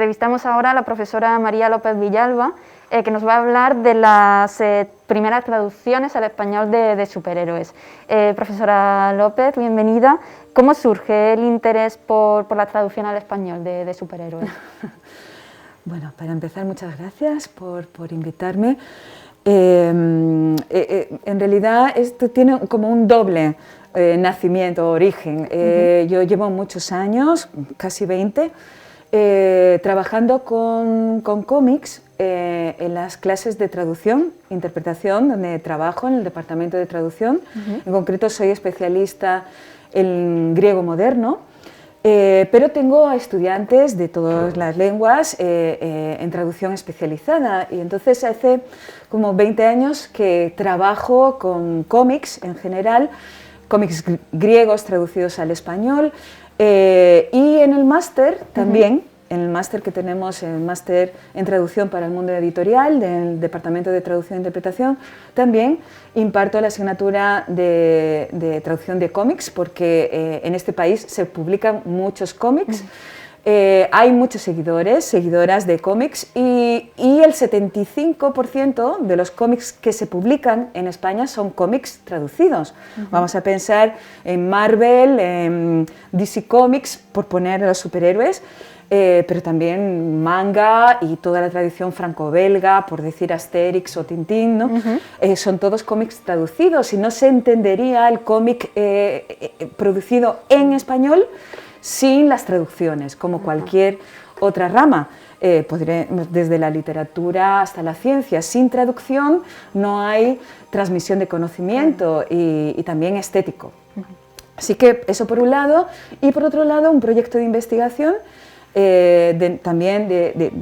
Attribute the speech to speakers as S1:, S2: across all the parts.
S1: entrevistamos ahora a la profesora María López Villalba, que nos va a hablar de las primeras traducciones al español de superhéroes. Profesora López, bienvenida. ¿Cómo surge el interés por la traducción al español de superhéroes?
S2: Bueno, para empezar, muchas gracias por invitarme. En realidad esto tiene como un doble nacimiento, origen. Yo llevo muchos años, casi 20, trabajando con cómics en las clases de traducción, interpretación, donde trabajo en el departamento de traducción. En concreto soy especialista en griego moderno, pero tengo a estudiantes de todas las lenguas en traducción especializada, y entonces hace como 20 años que trabajo con cómics en general, cómics griegos traducidos al español, y en el máster también, en el máster que tenemos, el máster en traducción para el mundo editorial del Departamento de Traducción e Interpretación, también imparto la asignatura de traducción de cómics, porque en este país se publican muchos cómics. Hay muchos seguidoras de cómics, y el 75% de los cómics que se publican en España son cómics traducidos. Vamos a pensar en Marvel, en DC Comics, por poner a los superhéroes, pero también manga y toda la tradición franco-belga, por decir Asterix o Tintín, ¿no? Son todos cómics traducidos, y no se entendería el cómic producido en español sin las traducciones, como cualquier otra rama, desde la literatura hasta la ciencia. Sin traducción no hay transmisión de conocimiento y también estético. Así que eso por un lado, y por otro lado un proyecto de investigación también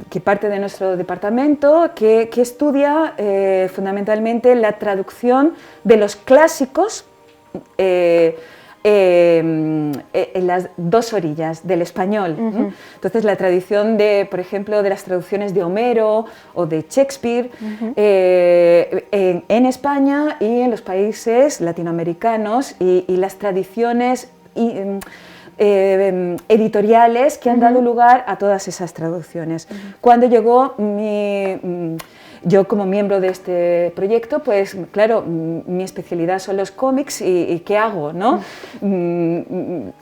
S2: que parte de nuestro departamento, que estudia fundamentalmente la traducción de los clásicos en las dos orillas del español. Entonces la tradición por ejemplo, de las traducciones de Homero o de Shakespeare en España y en los países latinoamericanos, y las tradiciones editoriales que han dado lugar a todas esas traducciones. Cuando llegó yo como miembro de este proyecto, pues claro, mi especialidad son los cómics, y ¿qué hago, no? En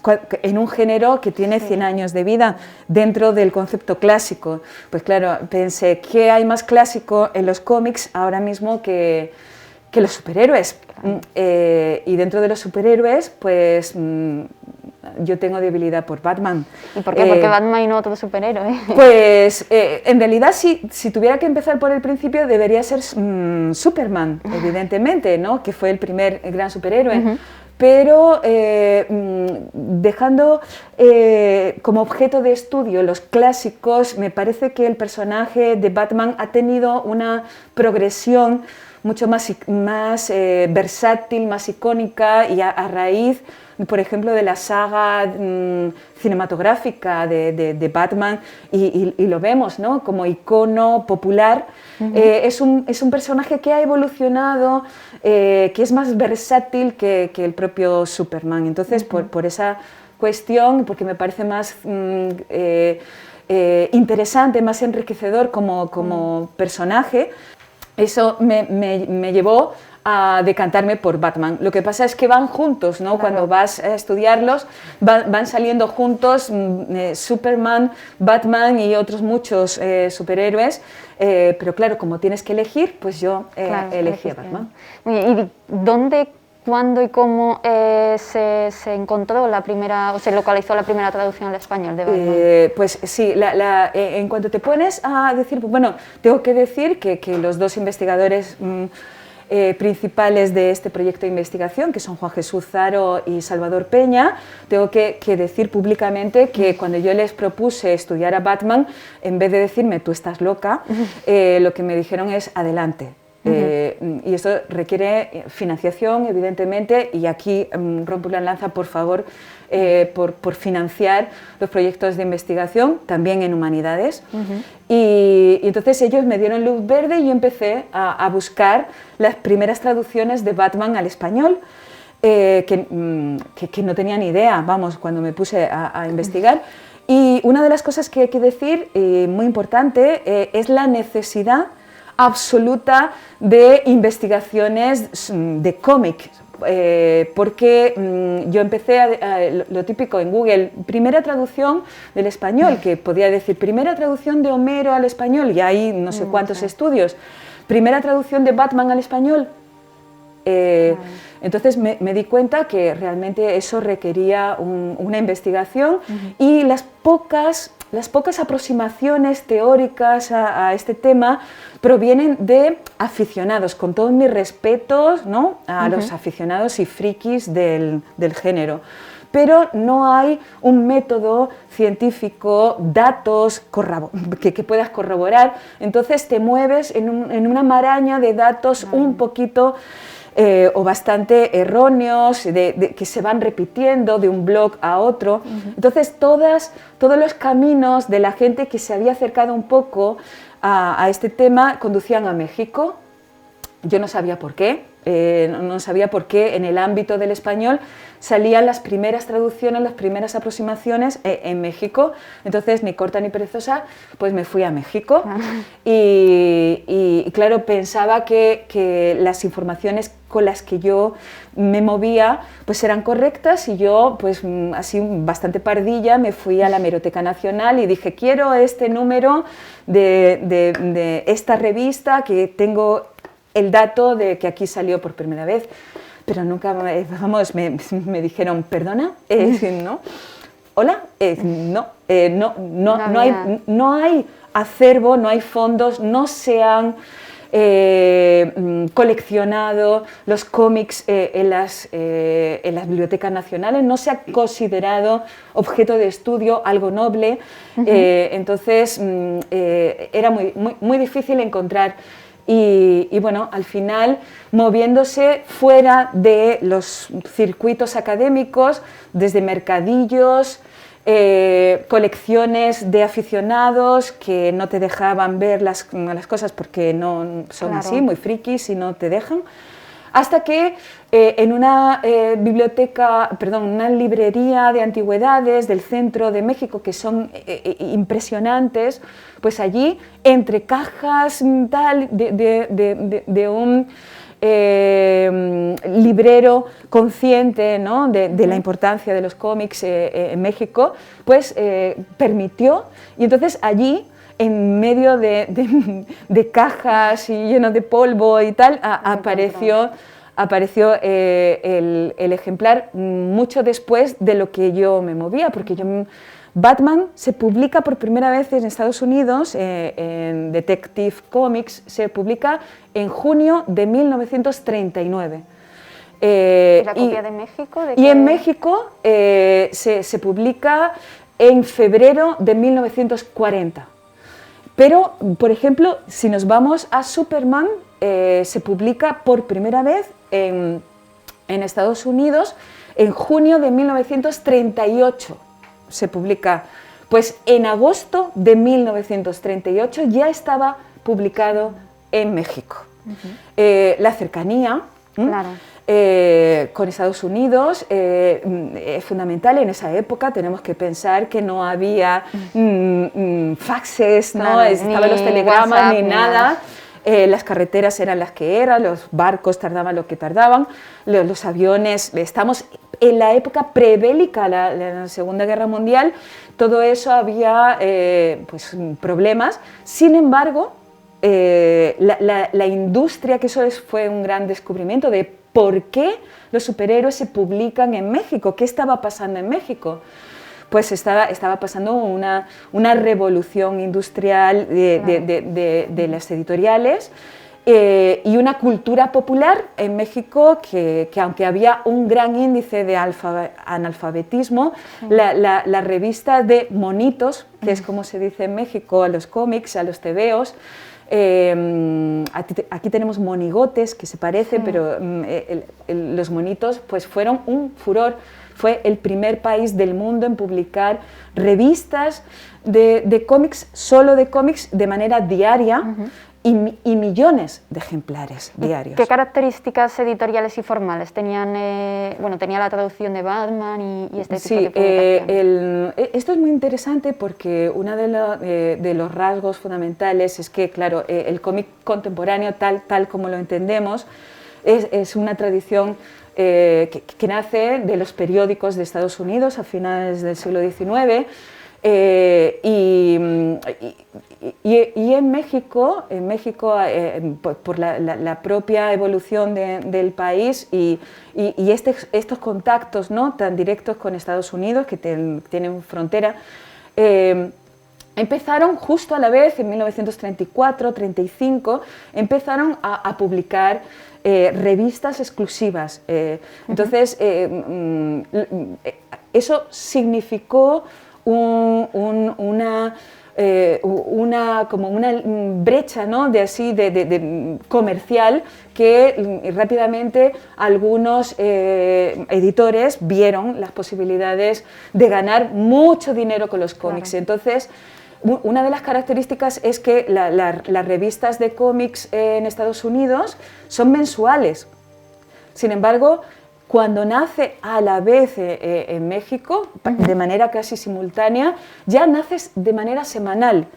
S2: un género que tiene 100 años de vida dentro del concepto clásico. Pues claro, pensé, ¿qué hay más clásico en los cómics ahora mismo que los superhéroes? Y dentro de los superhéroes, pues yo tengo debilidad por Batman.
S1: ¿Y por qué? ¿Por qué Batman y no otro superhéroe?
S2: Pues en realidad, si tuviera que empezar por el principio, debería ser Superman, evidentemente, ¿no? Que fue el primer gran superhéroe. Pero dejando como objeto de estudio los clásicos, me parece que el personaje de Batman ha tenido una progresión mucho más versátil, más icónica, y a raíz, por ejemplo, de la saga cinematográfica de Batman, y lo vemos, ¿no? Como icono popular. Es un personaje que ha evolucionado, que es más versátil que el propio Superman. Entonces, por esa cuestión, porque me parece más interesante, más enriquecedor como personaje, eso me llevó a decantarme por Batman. Lo que pasa es que van juntos, ¿no? Claro. Cuando vas a estudiarlos, van saliendo juntos Superman, Batman y otros muchos superhéroes, pero claro, como tienes que elegir, pues yo elegí a Batman.
S1: ¿Y dónde, cuándo y cómo se encontró la primera, o se localizó la primera traducción al español de Batman?
S2: Pues sí, en cuanto te pones a decir, pues bueno, tengo que decir que los dos investigadores principales de este proyecto de investigación, que son Juan Jesús Zaro y Salvador Peña, tengo que decir públicamente que cuando yo les propuse estudiar a Batman, en vez de decirme tú estás loca, lo que me dijeron es adelante. Y esto requiere financiación, evidentemente, y aquí rompo una lanza, por favor, por financiar los proyectos de investigación, también en humanidades. Y entonces ellos me dieron luz verde, y yo empecé a buscar las primeras traducciones de Batman al español, que no tenía ni idea, vamos, cuando me puse a investigar. Y una de las cosas que hay que decir, muy importante, es la necesidad absoluta de investigaciones de cómic, porque yo empecé lo típico en Google, primera traducción del español, que podía decir primera traducción de Homero al español, y hay no sé cuántos estudios, primera traducción de Batman al español. Entonces me di cuenta que realmente eso requería una investigación y las pocas aproximaciones teóricas a este tema provienen de aficionados, con todos mis respetos, ¿no?, a los aficionados y frikis del género. Pero no hay un método científico, datos que puedas corroborar, entonces te mueves en una maraña de datos un poquito o bastante erróneos, que se van repitiendo de un blog a otro. Entonces todos los caminos de la gente que se había acercado un poco a este tema conducían a México. Yo no sabía por qué, no sabía por qué en el ámbito del español salían las primeras traducciones, las primeras aproximaciones en México. Entonces, ni corta ni perezosa, pues me fui a México y claro, pensaba que las informaciones con las que yo me movía pues eran correctas, y yo, pues así bastante pardilla, me fui a la Hemeroteca Nacional y dije, quiero este número de esta revista, que tengo el dato de que aquí salió por primera vez. Pero nunca, vamos, me dijeron, perdona, no, hola, no hay acervo, no hay fondos, no se han coleccionado los cómics en las bibliotecas nacionales, no se ha considerado objeto de estudio algo noble, entonces era muy difícil encontrar. Y bueno, al final, moviéndose fuera de los circuitos académicos, desde mercadillos, colecciones de aficionados que no te dejaban ver las cosas porque no son así, muy frikis, y no te dejan, hasta que en una una librería de antigüedades del centro de México, que son impresionantes, pues allí, entre cajas tal, de un librero consciente, ¿no?, de la importancia de los cómics en México, pues permitió, y entonces allí, en medio de cajas y lleno de polvo y tal, apareció el ejemplar mucho después de lo que yo me movía, porque Batman se publica por primera vez en Estados Unidos, en Detective Comics, se publica en junio de 1939.
S1: ¿Y la copia de México?
S2: Y en México se publica en febrero de 1940. Pero, por ejemplo, si nos vamos a Superman, se publica por primera vez en Estados Unidos en junio de 1938. Se publica, pues en agosto de 1938 ya estaba publicado en México. La cercanía con Estados Unidos es fundamental. En esa época tenemos que pensar que no había faxes, ¿no? Estaban los telegramas, WhatsApp, ni nada. Las carreteras eran las que eran, los barcos tardaban lo que tardaban, los aviones, estamos en la época prebélica, la Segunda Guerra Mundial, todo eso había pues, problemas. Sin embargo, la industria, que eso fue un gran descubrimiento de por qué los superhéroes se publican en México, qué estaba pasando en México. Pues estaba pasando una revolución industrial de las editoriales y una cultura popular en México que aunque había un gran índice de analfabetismo, la revista de monitos, que es como se dice en México a los cómics, a los tebeos, aquí tenemos monigotes, que se parecen, pero los monitos pues fueron un furor. Fue el primer país del mundo en publicar revistas de cómics, solo de cómics, de manera diaria, y millones de ejemplares diarios.
S1: ¿Qué características editoriales y formales tenían? Bueno, tenía la traducción de Batman y este tipo de publicaciones.
S2: Esto es muy interesante porque uno de los rasgos fundamentales es que, claro, el cómic contemporáneo, tal como lo entendemos, es una tradición que nace de los periódicos de Estados Unidos a finales del siglo XIX. Y en México por la propia evolución del país y estos contactos, ¿no?, tan directos con Estados Unidos, que tienen frontera, empezaron justo a la vez, en 1934-35, empezaron a publicar revistas exclusivas. Entonces, eso significó una brecha, ¿no?, de comercial, que rápidamente algunos editores vieron las posibilidades de ganar mucho dinero con los cómics. Claro. Entonces, una de las características es que las revistas de cómics en Estados Unidos son mensuales. Sin embargo, cuando nace a la vez en México, de manera casi simultánea, ya nace de manera semanal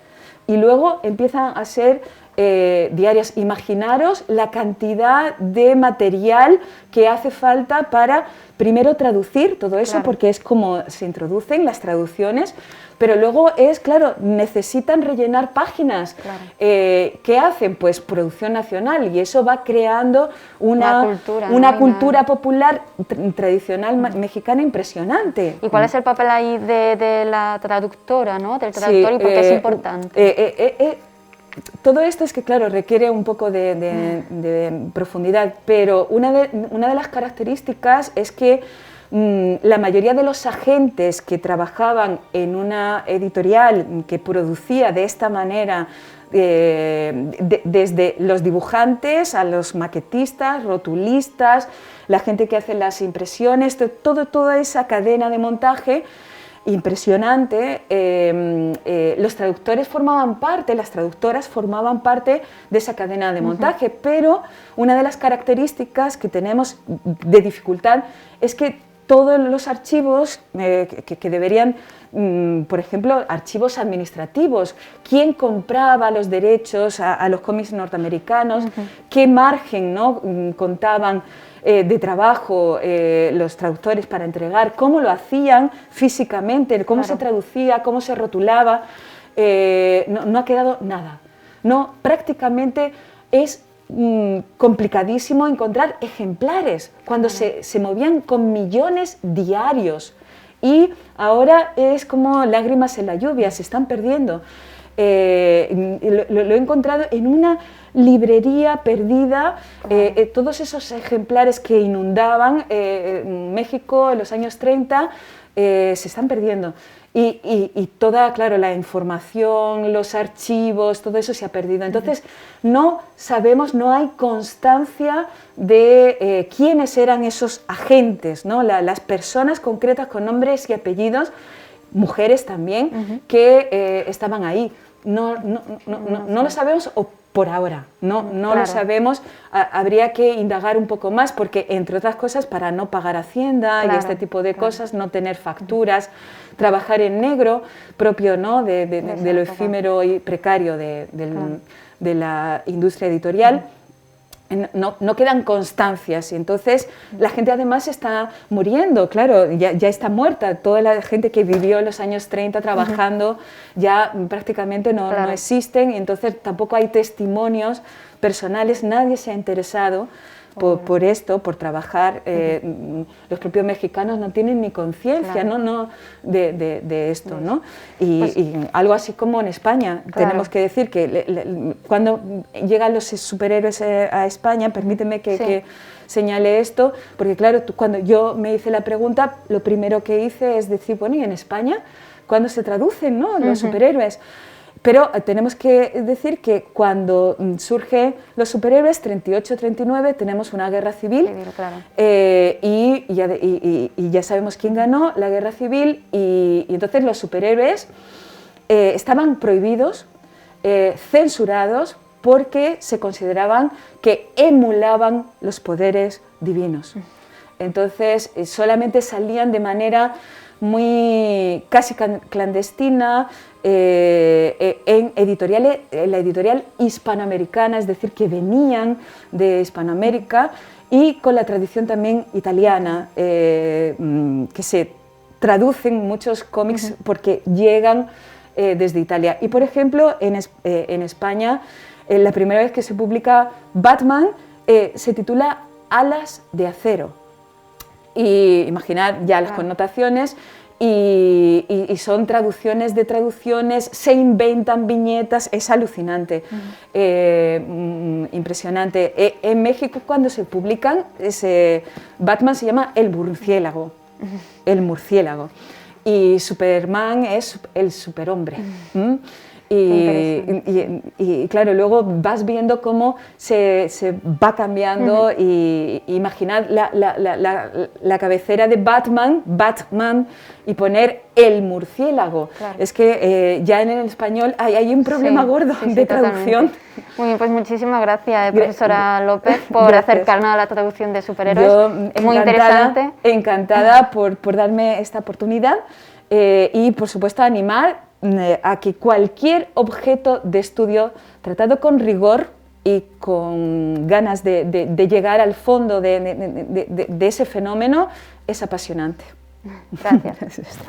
S2: y luego empiezan a ser diarias. Imaginaros la cantidad de material que hace falta para primero traducir todo eso, claro, porque es como se introducen las traducciones, pero luego claro, necesitan rellenar páginas. Claro. ¿Qué hacen? Pues producción nacional, y eso va creando una cultura popular tradicional mexicana impresionante.
S1: ¿Y cuál es el papel ahí de la traductora, ¿no?, del traductor, y por qué es importante?
S2: Todo esto es que, claro, requiere un poco de profundidad, pero una de las características es que la mayoría de los agentes que trabajaban en una editorial que producía de esta manera, desde los dibujantes a los maquetistas, rotulistas, la gente que hace las impresiones, toda esa cadena de montaje impresionante, los traductores formaban parte, las traductoras formaban parte de esa cadena de montaje, pero una de las características que tenemos de dificultad es que todos los archivos que deberían, por ejemplo, archivos administrativos, quién compraba los derechos a los cómics norteamericanos, qué margen, ¿no?, contaban de trabajo los traductores para entregar, cómo lo hacían físicamente, cómo se traducía, cómo se rotulaba, no ha quedado nada. No, prácticamente es complicadísimo encontrar ejemplares cuando se movían con millones diarios, y ahora es como lágrimas en la lluvia, se están perdiendo. Lo he encontrado en una librería perdida, todos esos ejemplares que inundaban México en los años 30 se están perdiendo. Y toda, claro, la información, los archivos, todo eso se ha perdido. Entonces, no sabemos, no hay constancia de quiénes eran esos agentes, ¿no?, las personas concretas con nombres y apellidos, mujeres también, que estaban ahí. No lo sabemos, o por ahora, no lo sabemos. Habría que indagar un poco más, porque, entre otras cosas, para no pagar Hacienda y este tipo de cosas, no tener facturas, trabajar en negro, propio, ¿no?, de lo efímero y precario de la industria editorial. No quedan constancias, y entonces la gente además está muriendo, claro, ya está muerta. Toda la gente que vivió en los años 30 trabajando ya prácticamente no existen, y entonces tampoco hay testimonios personales, nadie se ha interesado por esto, por trabajar. Los propios mexicanos no tienen ni conciencia, ¿no?, de esto, ¿no? Y algo así como en España. Tenemos que decir que cuando llegan los superhéroes a España, permíteme que señale esto, porque claro, cuando yo me hice la pregunta, lo primero que hice es decir, bueno, ¿y en España cuándo se traducen, ¿no?, los superhéroes? Pero tenemos que decir que cuando surgen los superhéroes, 38-39, tenemos una guerra civil, claro, y ya sabemos quién ganó la guerra civil, y entonces los superhéroes estaban prohibidos, censurados porque se consideraban que emulaban los poderes divinos. Entonces solamente salían de manera muy casi clandestina en la editorial hispanoamericana, es decir, que venían de Hispanoamérica, y con la tradición también italiana, que se traducen muchos cómics porque llegan desde Italia. Y por ejemplo, en España, la primera vez que se publica Batman se titula Alas de acero. Y imaginad ya las connotaciones, y son traducciones de traducciones, se inventan viñetas, es alucinante, impresionante. En México, cuando se publican, Batman se llama El Murciélago, El Murciélago, y Superman es el superhombre. Y claro, luego vas viendo cómo se va cambiando, y imaginad la cabecera de Batman, y poner el murciélago. Claro. Es que ya en el español hay un problema gordo de traducción.
S1: Totalmente. Muy bien, pues muchísimas gracias, profesora López, por acercarnos a la traducción de superhéroes.
S2: Yo,
S1: es muy interesante.
S2: Encantada por darme esta oportunidad, y por supuesto animar a que cualquier objeto de estudio tratado con rigor y con ganas de llegar al fondo de ese fenómeno es apasionante.
S1: Gracias.